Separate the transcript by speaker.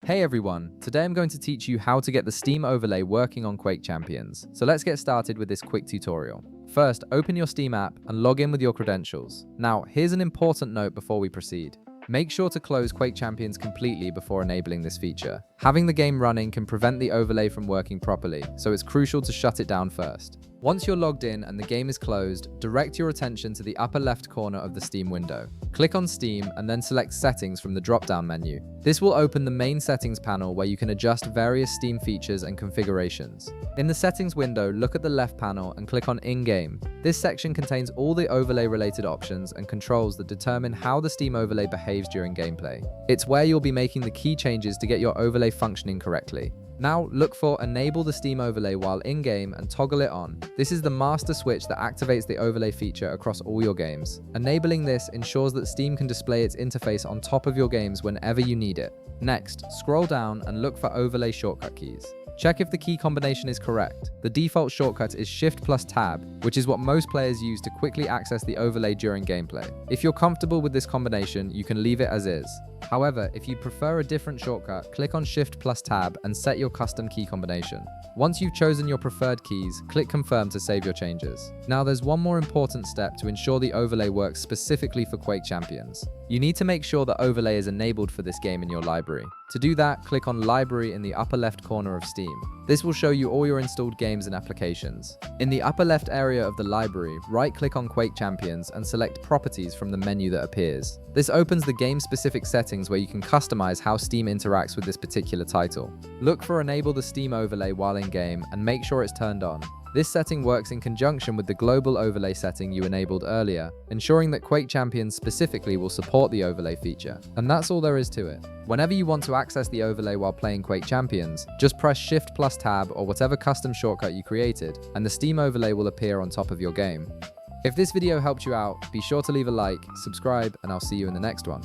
Speaker 1: Hey everyone, today I'm going to teach you how to get the Steam overlay working on Quake Champions. So let's get started with this quick tutorial. First, open your Steam app and log in with your credentials. Now, here's an important note before we proceed. Make sure to close Quake Champions completely before enabling this feature. Having the game running can prevent the overlay from working properly, so it's crucial to shut it down first. Once you're logged in and the game is closed, direct your attention to the upper left corner of the Steam window. Click on Steam and then select Settings from the drop-down menu. This will open the main settings panel where you can adjust various Steam features and configurations. In the settings window, look at the left panel and click on In-Game. This section contains all the overlay-related options and controls that determine how the Steam overlay behaves during gameplay. It's where you'll be making the key changes to get your overlay functioning correctly. Now, look for Enable the Steam overlay while in-game and toggle it on. This is the master switch that activates the overlay feature across all your games. Enabling this ensures that Steam can display its interface on top of your games whenever you need it. Next, scroll down and look for overlay shortcut keys. Check if the key combination is correct. The default shortcut is Shift plus Tab, which is what most players use to quickly access the overlay during gameplay. If you're comfortable with this combination, you can leave it as is. However, if you prefer a different shortcut, click on Shift plus Tab and set your custom key combination. Once you've chosen your preferred keys, click Confirm to save your changes. Now there's one more important step to ensure the overlay works specifically for Quake Champions. You need to make sure the overlay is enabled for this game in your library. To do that, click on Library in the upper left corner of Steam. This will show you all your installed games and applications. In the upper left area of the library, right-click on Quake Champions and select Properties from the menu that appears. This opens the game-specific settings where you can customize how Steam interacts with this particular title. Look for Enable the Steam overlay while in-game and make sure it's turned on. This setting works in conjunction with the global overlay setting you enabled earlier, ensuring that Quake Champions specifically will support the overlay feature. And that's all there is to it. Whenever you want to access the overlay while playing Quake Champions, just press Shift plus Tab or whatever custom shortcut you created, and the Steam overlay will appear on top of your game. If this video helped you out, be sure to leave a like, subscribe, and I'll see you in the next one.